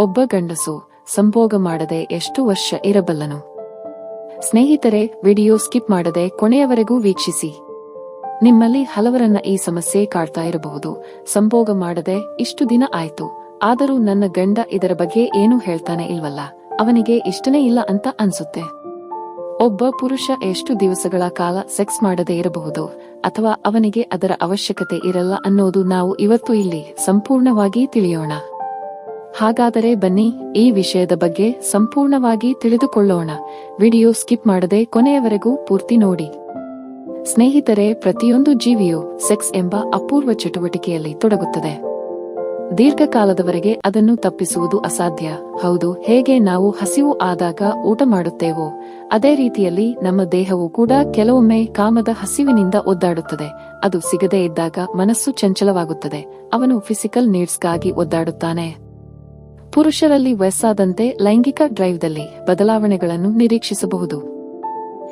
ಒಬ್ಬ ಗಂಡಸು ಸಂಭೋಗ ಮಾಡದೆ ಎಷ್ಟು ವರ್ಷ ಇರಬಲ್ಲನು? ಸ್ನೇಹಿತರೆ, ವಿಡಿಯೋ ಸ್ಕಿಪ್ ಮಾಡದೆ ಕೊನೆಯವರೆಗೂ ವೀಕ್ಷಿಸಿ. ನಿಮ್ಮಲ್ಲಿ ಹಲವರನ್ನ ಈ ಸಮಸ್ಯೆ ಕಾಡ್ತಾ ಇರಬಹುದು. ಸಂಭೋಗ ಮಾಡದೆ ಇಷ್ಟು ದಿನ ಆಯ್ತು, ಆದರೂ ನನ್ನ ಗಂಡ ಇದರ ಬಗ್ಗೆ ಏನೂ ಹೇಳ್ತಾನೆ ಇಲ್ವಲ್ಲ, ಅವನಿಗೆ ಇಷ್ಟನೇ ಇಲ್ಲ ಅಂತ ಅನ್ಸುತ್ತೆ. ಒಬ್ಬ ಪುರುಷ ಎಷ್ಟು ದಿವಸಗಳ ಕಾಲ ಸೆಕ್ಸ್ ಮಾಡದೇ ಇರಬಹುದು, ಅಥವಾ ಅವನಿಗೆ ಅದರ ಅವಶ್ಯಕತೆ ಇರಲ್ಲ ಅನ್ನೋದು ನಾವು ಇವತ್ತು ಇಲ್ಲಿ ಸಂಪೂರ್ಣವಾಗಿ ತಿಳಿಯೋಣ. ಹಾಗಾದರೆ ಬನ್ನಿ, ಈ ವಿಷಯದ ಬಗ್ಗೆ ಸಂಪೂರ್ಣವಾಗಿ ತಿಳಿದುಕೊಳ್ಳೋಣ. ವಿಡಿಯೋ ಸ್ಕಿಪ್ ಮಾಡದೆ ಕೊನೆಯವರೆಗೂ ಪೂರ್ತಿ ನೋಡಿ. ಸ್ನೇಹಿತರೆ, ಪ್ರತಿಯೊಂದು ಜೀವಿಯು ಸೆಕ್ಸ್ ಎಂಬ ಅಪೂರ್ವ ಚಟುವಟಿಕೆಯಲ್ಲಿ ತೊಡಗುತ್ತದೆ. ದೀರ್ಘಕಾಲದವರೆಗೆ ಅದನ್ನು ತಪ್ಪಿಸುವುದು ಅಸಾಧ್ಯ. ಹೌದು, ಹೇಗೆ ನಾವು ಹಸಿವು ಆದಾಗ ಊಟ ಮಾಡುತ್ತೇವೋ ಅದೇ ರೀತಿಯಲ್ಲಿ ನಮ್ಮ ದೇಹವು ಕೂಡ ಕೆಲವೊಮ್ಮೆ ಕಾಮದ ಹಸಿವಿನಿಂದ ಒದ್ದಾಡುತ್ತದೆ. ಅದು ಸಿಗದೇ ಇದ್ದಾಗ ಮನಸ್ಸು ಚಂಚಲವಾಗುತ್ತದೆ. ಅವನು ಫಿಸಿಕಲ್ ನೀಡ್ಸ್ಗಾಗಿ ಒದ್ದಾಡುತ್ತಾನೆ. ಪುರುಷರಲ್ಲಿ ವಯಸ್ಸಾದಂತೆ ಲೈಂಗಿಕ ಡ್ರೈವ್ದಲ್ಲಿ ಬದಲಾವಣೆಗಳನ್ನು ನಿರೀಕ್ಷಿಸಬಹುದು.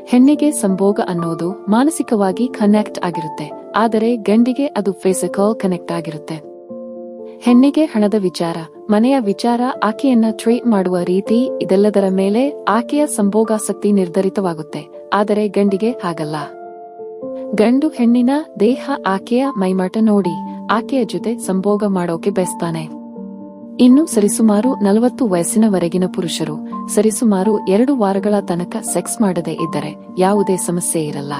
ಹೆಣ್ಣಿಗೆ ಸಂಭೋಗ ಅನ್ನೋದು ಮಾನಸಿಕವಾಗಿ ಕನೆಕ್ಟ್ ಆಗಿರುತ್ತೆ, ಆದರೆ ಗಂಡಿಗೆ ಅದು ಫಿಸಿಕಲ್ ಕನೆಕ್ಟ್ ಆಗಿರುತ್ತೆ. ಹೆಣ್ಣಿಗೆ ಹಣದ ವಿಚಾರ, ಮನೆಯ ವಿಚಾರ, ಆಕೆಯನ್ನ ಟ್ರೀಟ್ ಮಾಡುವ ರೀತಿ, ಇದೆಲ್ಲದರ ಮೇಲೆ ಆಕೆಯ ಸಂಭೋಗಾಸಕ್ತಿ ನಿರ್ಧರಿತವಾಗುತ್ತೆ. ಆದರೆ ಗಂಡಿಗೆ ಹಾಗಲ್ಲ. ಗಂಡು ಹೆಣ್ಣಿನ ದೇಹ, ಆಕೆಯ ಮೈಮಾಟ ನೋಡಿ ಆಕೆಯ ಜೊತೆ ಸಂಭೋಗ ಮಾಡೋಕೆ ಬಯಸ್ತಾನೆ. ಇನ್ನು ಸರಿಸುಮಾರು 40 ವಯಸ್ಸಿನವರೆಗಿನ ಪುರುಷರು ಸರಿಸುಮಾರು 2 ವಾರಗಳ ತನಕ ಸೆಕ್ಸ್ ಮಾಡದೇ ಇದ್ದರೆ ಯಾವುದೇ ಸಮಸ್ಯೆ ಇರಲ್ಲ.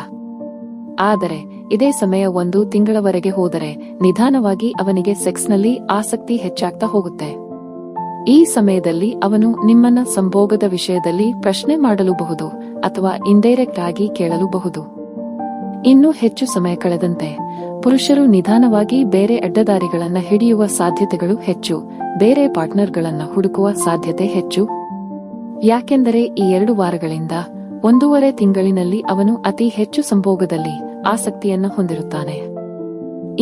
ಆದರೆ ಇದೇ ಸಮಯ 1 ತಿಂಗಳವರೆಗೆ ಹೋದರೆ ನಿಧಾನವಾಗಿ ಅವನಿಗೆ ಸೆಕ್ಸ್ನಲ್ಲಿ ಆಸಕ್ತಿ ಹೆಚ್ಚಾಗ್ತಾ ಹೋಗುತ್ತೆ. ಈ ಸಮಯದಲ್ಲಿ ಅವನು ನಿಮ್ಮನ್ನ ಸಂಭೋಗದ ವಿಷಯದಲ್ಲಿ ಪ್ರಶ್ನೆ ಮಾಡಲೂಬಹುದು ಅಥವಾ ಇಂಡೈರೆಕ್ಟ್ ಆಗಿ ಕೇಳಲೂಬಹುದು. ಇನ್ನೂ ಹೆಚ್ಚು ಸಮಯ ಕಳೆದಂತೆ ಪುರುಷರು ನಿಧಾನವಾಗಿ ಬೇರೆ ಅಡ್ಡದಾರಿಗಳನ್ನ ಹಿಡಿಯುವ ಸಾಧ್ಯತೆಗಳು ಹೆಚ್ಚು, ಬೇರೆ ಪಾರ್ಟ್ನರ್ಗಳನ್ನ ಹುಡುಕುವ ಸಾಧ್ಯತೆ ಹೆಚ್ಚು. ಯಾಕೆಂದರೆ ಈ 2 ವಾರಗಳಿಂದ 1.5 ತಿಂಗಳಿನಲ್ಲಿ ಅವನು ಅತಿ ಹೆಚ್ಚು ಸಂಭೋಗದಲ್ಲಿ ಆಸಕ್ತಿಯನ್ನು ಹೊಂದಿರುತ್ತಾನೆ.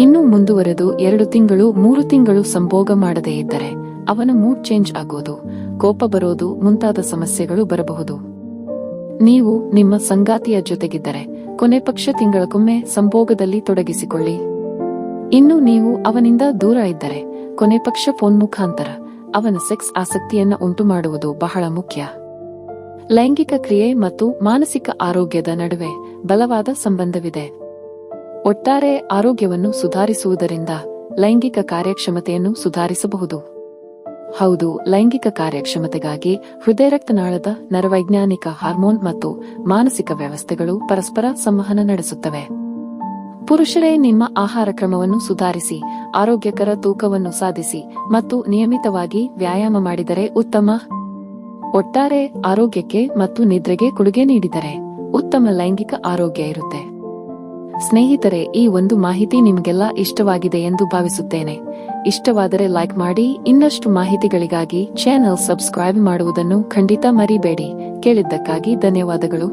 ಇನ್ನು ಮುಂದುವರೆದು 2 ತಿಂಗಳು 3 ತಿಂಗಳು ಸಂಭೋಗ ಮಾಡದೇ ಇದ್ದರೆ ಅವನ ಮೂಡ್ ಚೇಂಜ್ ಆಗೋದು, ಕೋಪ ಬರೋದು ಮುಂತಾದ ಸಮಸ್ಯೆಗಳು ಬರಬಹುದು. ನೀವು ನಿಮ್ಮ ಸಂಗಾತಿಯ ಜೊತೆಗಿದ್ದರೆ ಕೊನೆಪಕ್ಷ ತಿಂಗಳಕ್ಕೊಮ್ಮೆ ಸಂಭೋಗದಲ್ಲಿ ತೊಡಗಿಸಿಕೊಳ್ಳಿ. ಇನ್ನು ನೀವು ಅವನಿಂದ ದೂರ ಇದ್ದರೆ ಕೊನೆಪಕ್ಷ ಫೋನ್ ಮುಖಾಂತರ ಅವನ ಸೆಕ್ಸ್ ಆಸಕ್ತಿಯನ್ನ ಉಂಟುಮಾಡುವುದು ಬಹಳ ಮುಖ್ಯ. ಲೈಂಗಿಕ ಕ್ರಿಯೆ ಮತ್ತು ಮಾನಸಿಕ ಆರೋಗ್ಯದ ನಡುವೆ ಬಲವಾದ ಸಂಬಂಧವಿದೆ. ಒಟ್ಟಾರೆ ಆರೋಗ್ಯವನ್ನು ಸುಧಾರಿಸುವುದರಿಂದ ಲೈಂಗಿಕ ಕಾರ್ಯಕ್ಷಮತೆಯನ್ನು ಸುಧಾರಿಸಬಹುದು. ಹೌದು, ಲೈಂಗಿಕ ಕಾರ್ಯಕ್ಷಮತೆಗಾಗಿ ಹೃದಯರಕ್ತನಾಳದ ನರವೈಜ್ಞಾನಿಕ ಹಾರ್ಮೋನ್ ಮತ್ತು ಮಾನಸಿಕ ವ್ಯವಸ್ಥೆಗಳು ಪರಸ್ಪರ ಸಂವಹನ ನಡೆಸುತ್ತವೆ. ಪುರುಷರೇ, ನಿಮ್ಮ ಆಹಾರ ಕ್ರಮವನ್ನು ಸುಧಾರಿಸಿ, ಆರೋಗ್ಯಕರ ತೂಕವನ್ನು ಸಾಧಿಸಿ ಮತ್ತು ನಿಯಮಿತವಾಗಿ ವ್ಯಾಯಾಮ ಮಾಡಿದರೆ ಉತ್ತಮ. ಒಟ್ಟಾರೆ ಆರೋಗ್ಯಕ್ಕೆ ಮತ್ತು ನಿದ್ರೆಗೆ ಕೊಡುಗೆ ನೀಡಿದರೆ ಉತ್ತಮ ಲೈಂಗಿಕ ಆರೋಗ್ಯ ಇರುತ್ತೆ. ಸ್ನೇಹಿತರೆ, ಈ ಒಂದು ಮಾಹಿತಿ ನಿಮಗೆಲ್ಲ ಇಷ್ಟವಾಗಿದೆ ಎಂದು ಭಾವಿಸುತ್ತೇನೆ. ಇಷ್ಟವಾದರೆ ಲೈಕ್ ಮಾಡಿ. ಇನ್ನಷ್ಟು ಮಾಹಿತಿಗಳಿಗಾಗಿ ಚಾನೆಲ್ ಸಬ್ಸ್ಕ್ರೈಬ್ ಮಾಡುವುದನ್ನು ಖಂಡಿತ ಮರಿಬೇಡಿ. ಕೇಳಿದ್ದಕ್ಕಾಗಿ ಧನ್ಯವಾದಗಳು.